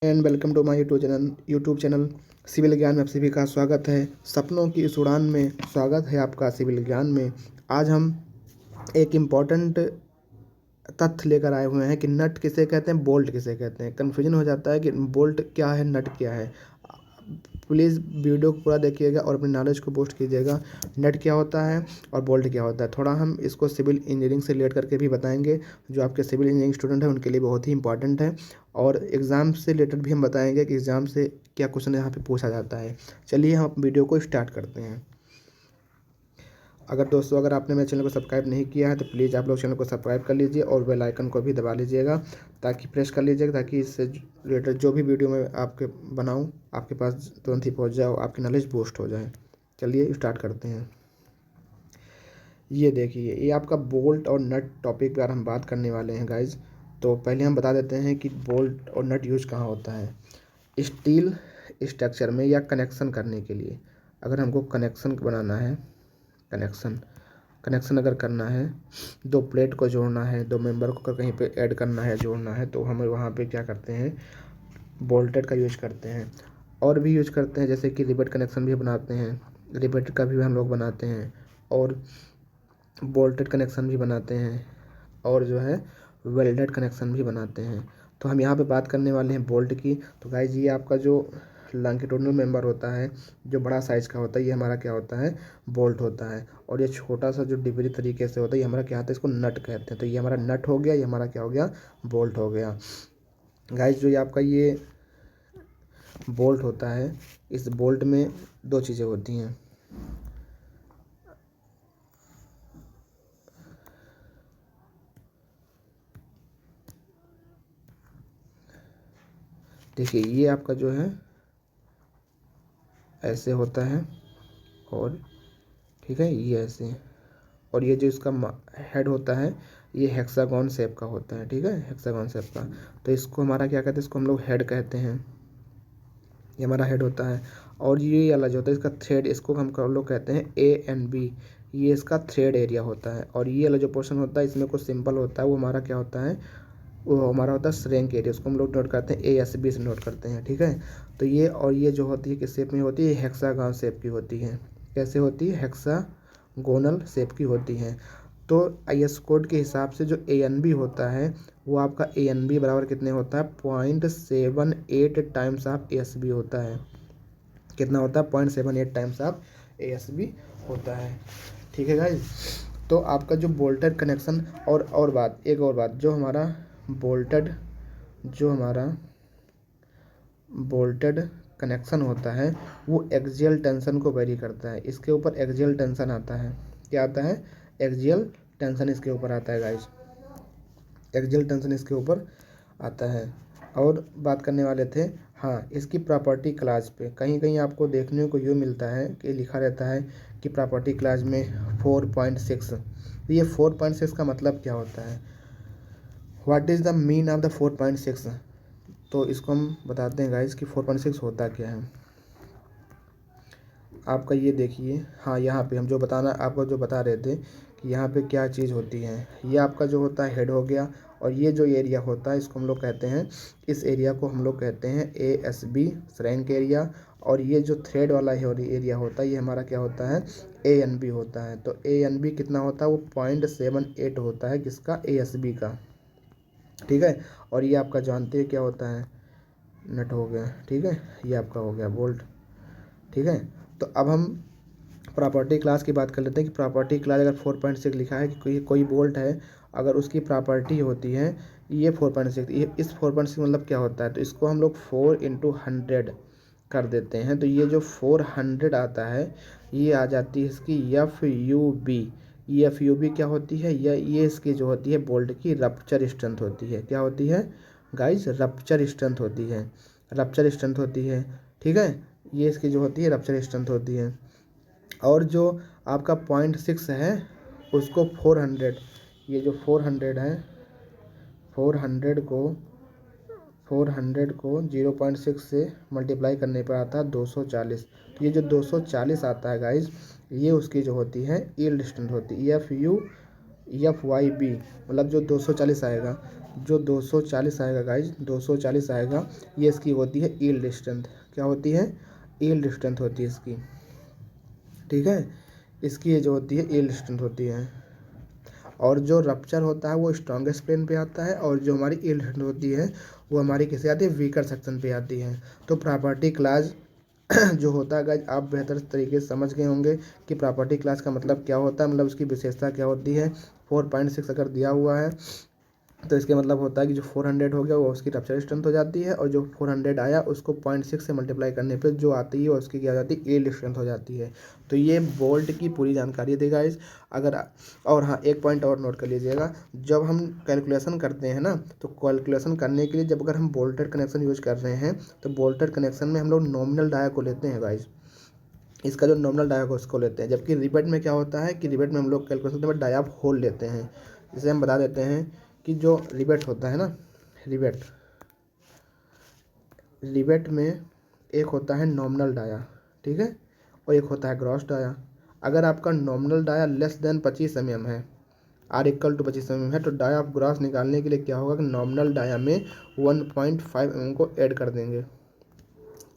And welcome to my YouTube channel Civil Gyan में आप सभी का स्वागत है। सपनों की इस उड़ान में स्वागत है आपका सिविल ज्ञान में। आज हम एक इम्पॉर्टेंट तथ्य लेकर आए हुए हैं कि नट किसे कहते हैं, बोल्ट किसे कहते हैं। कन्फ्यूजन हो जाता है कि बोल्ट क्या है, नट क्या है। प्लीज़ वीडियो को पूरा देखिएगा और अपनी नॉलेज को बूस्ट कीजिएगा। नट क्या होता है और बोल्ट क्या होता है, थोड़ा हम इसको सिविल इंजीनियरिंग से रिलेट करके भी बताएंगे। जो आपके सिविल इंजीनियरिंग स्टूडेंट हैं उनके लिए बहुत ही इंपॉर्टेंट है, और एग्ज़ाम से रिलेटेड भी हम बताएंगे कि एग्ज़ाम से क्या क्वेश्चन यहाँ पे पूछा जाता है। चलिए हम वीडियो को स्टार्ट करते हैं। अगर आपने मेरे चैनल को सब्सक्राइब नहीं किया है तो प्लीज़ आप लोग चैनल को सब्सक्राइब कर लीजिए और बेल आइकन को भी दबा लीजिएगा, ताकि प्रेस कर लीजिएगा, ताकि इससे रिलेटेड जो भी वीडियो मैं आपके बनाऊँ आपके पास तुरंत ही पहुँच जाए और आपकी नॉलेज बूस्ट हो जाए। चलिए स्टार्ट करते हैं। ये देखिए, ये आपका बोल्ट और नट टॉपिक पर हम बात करने वाले हैं गाइज। तो पहले हम बता देते हैं कि बोल्ट और नट यूज कहाँ होता है। स्टील स्ट्रक्चर में या कनेक्शन करने के लिए, अगर हमको कनेक्शन बनाना है, कनेक्शन अगर करना है, दो प्लेट को जोड़ना है, दो मेंबर को कहीं पे ऐड करना है, जोड़ना है, तो हम वहाँ पे क्या करते हैं, बोल्टेड का यूज करते हैं। और भी यूज करते हैं, जैसे कि रिवेट कनेक्शन भी बनाते हैं, रिवेट का भी हम लोग बनाते हैं, और बोल्टेड कनेक्शन भी बनाते हैं, और जो है वेल्डेड कनेक्शन भी बनाते हैं। तो हम यहाँ पे बात करने वाले हैं बोल्ट की। तो गाइज, ये आपका जो लॉन्गिट्यूडिनल मेंबर होता है, जो बड़ा साइज़ का होता है, ये हमारा क्या होता है, बोल्ट होता है। और ये छोटा सा जो डिबरी तरीके से होता है, ये हमारा क्या होता है, इसको नट कहते हैं। तो ये हमारा नट हो गया, ये हमारा क्या हो गया, बोल्ट हो गया। गाइज, जो ये आपका ये बोल्ट होता है, इस बोल्ट में दो चीज़ें होती हैं। देखिए, ये आपका जो है ऐसे होता है, और ठीक है, ये ऐसे, और ये जो इसका हेड होता है, ये हेक्सागोन शेप का होता है। ठीक है, हेक्सागोन शेप का। तो इसको हमारा क्या कहते हैं, इसको हम लोग हेड कहते हैं। ये हमारा हेड होता है। और ये वाला जो होता है इसका थ्रेड, इसको हम लोग कहते हैं A and B। ये इसका थ्रेड एरिया होता है। और ये वाला जो पोर्शन होता है, इसमें कुछ सिंपल होता है, वो हमारा क्या होता है, वो हमारा होता है श्रैंक एरिया। उसको हम लोग नोट करते हैं ASB से नोट करते हैं। ठीक है, तो ये और ये जो होती है किस शेप में होती है, हेक्सागोन शेप की होती है। कैसे होती है, हेक्सागोनल शेप की होती है। तो IS कोड के हिसाब से जो A and B होता है, वो आपका A and B बराबर कितने होता है, 0.78 टाइम्स ऑफ ASB होता है। कितना होता है, 0.78 टाइम्स ऑफ ASB होता है। ठीक है गाइज, तो आपका जो बोल्टेड कनेक्शन, और बात, एक और बात, जो हमारा बोल्टेड कनेक्शन होता है, वो एक्सियल टेंशन को वेरी करता है। इसके ऊपर एक्सियल टेंशन आता है। क्या आता है, एक्सियल टेंशन इसके ऊपर आता है गाइज, एक्सियल टेंशन इसके ऊपर आता है। और बात करने वाले थे, हाँ, इसकी प्रॉपर्टी क्लास पे कहीं कहीं आपको देखने को ये मिलता है कि लिखा रहता है कि प्रॉपर्टी क्लास में 4.6। तो ये 4.6 का मतलब क्या होता है, what is the mean of the 4.6। तो इसको हम बताते हैं गाइज कि 4.6 होता क्या है। आपका ये देखिए, हाँ, यहाँ पे हम जो बताना आपको जो बता रहे थे कि यहाँ पे क्या चीज़ होती है, ये आपका जो होता है हेड हो गया। और ये जो एरिया होता है, इसको हम लोग कहते हैं, इस एरिया को हम लोग कहते हैं ASB श्रैंक एरिया। और ये जो थ्रेड वाला एरिया होता है, ये हमारा क्या होता है, A and B होता है। तो A and B कितना होता है, वो 0.78 होता है, किसका, ASB का। ठीक है, और ये आपका जानते हैं क्या होता है, नट हो गया। ठीक है, ये आपका हो गया बोल्ट। ठीक है, तो अब हम प्रॉपर्टी क्लास की बात कर लेते हैं कि प्रॉपर्टी क्लास अगर 4.6 लिखा है कि कोई बोल्ट है, अगर उसकी प्रॉपर्टी होती है ये 4.6, ये इस 4.6 मतलब क्या होता है, तो इसको हम लोग 4 × 100 कर देते हैं। तो ये जो 400 आता है, ये आ जाती है इसकी FUB। ये FUB क्या होती है, ये इसकी जो होती है बोल्ट की रप्चर स्ट्रेंथ होती है। क्या होती है गाइज, रप्चर स्ट्रेंथ होती है, रप्चर स्ट्रेंथ होती है। ठीक है, ये इसकी जो होती है रप्चर स्ट्रेंथ होती है। और जो आपका 0.6 है, उसको 400, ये जो 400 है, 400 को 0.6 से मल्टीप्लाई करने पर आता है 240। तो ये जो 240 आता है गाइज, ये उसकी जो होती है यील्ड स्ट्रेंथ होती है, FUFYB, मतलब जो 240 आएगा, जो 240 आएगा गाइज, 240 आएगा, ये इसकी होती है यील्ड स्ट्रेंथ। क्या होती है? यील्ड स्ट्रेंथ होती है इसकी, ठीक है। इसकी ये जो होती है यील्ड स्ट्रेंथ होती है। और जो रप्चर होता है वो स्ट्रॉन्गेस्ट प्लेन पे आता है, और जो हमारी यील्ड स्ट्रेंथ होती है वो हमारी किसे आती है? वीकर सेक्शन पे आती है। तो प्रॉपर्टी क्लास जो होता है गाइज, आप बेहतर तरीके से समझ गए होंगे कि प्रॉपर्टी क्लास का मतलब क्या होता है, मतलब उसकी विशेषता क्या होती है। 4.6 अगर दिया हुआ है तो इसके मतलब होता है कि जो 400 हो गया वो उसकी रप्चर स्ट्रेंथ हो जाती है, और जो 400 आया उसको 0.6 से मल्टीप्लाई करने पे जो आती है उसकी क्या हो जाती है? यील्ड स्ट्रेंथ हो जाती है। तो ये बोल्ट की पूरी जानकारी देगा गाइस। अगर और हाँ, एक पॉइंट और नोट कर लीजिएगा, जब हम कैलकुलेशन करते हैं ना, तो कैलकुलेशन करने के लिए जब अगर हम बोल्टेड कनेक्शन यूज कर रहे हैं तो बोल्टेड कनेक्शन में हम लोग नॉमिनल डाया को लेते हैं गाइस। इसका जो नॉमिनल डाया को उसको लेते हैं, जबकि रिबेट में क्या होता है कि रिबेट में हम लोग कैलकुलेशन में डाया होल लेते हैं। जैसे हम बता देते हैं कि जो रिबेट होता है ना, रिबेट रिबेट में एक होता है नॉमिनल डाया, ठीक है, और एक होता है ग्रॉस डाया। अगर आपका nominal dia less than 25 mm है, आर इक्वल टू 25 mm है, तो डाया ऑफ ग्रॉस निकालने के लिए क्या होगा कि नॉमिनल डाया में 1.5 mm को ऐड कर देंगे।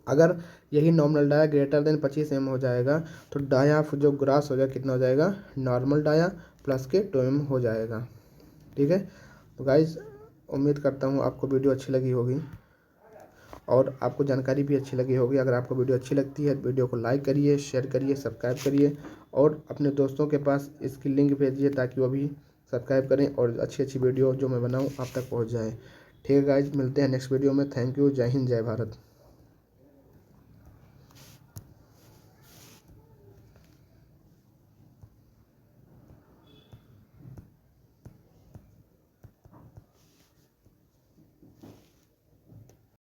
अगर यही nominal dia greater than 25 mm हो जाएगा तो डाया ऑफ जो ग्रॉस हो जाएगा कितना हो जाएगा? नॉर्मल डाया प्लस के 2 mm हो जाएगा, ठीक है। तो गाइज उम्मीद करता हूँ आपको वीडियो अच्छी लगी होगी और आपको जानकारी भी अच्छी लगी होगी। अगर आपको वीडियो अच्छी लगती है वीडियो को लाइक करिए, शेयर करिए, सब्सक्राइब करिए, और अपने दोस्तों के पास इसकी लिंक भेजिए ताकि वो भी सब्सक्राइब करें और अच्छी अच्छी वीडियो जो मैं बनाऊँ आप तक पहुँच जाए। ठीक है गाइज, मिलते हैं नेक्स्ट वीडियो में। Thank you. जय हिंद, जय भारत।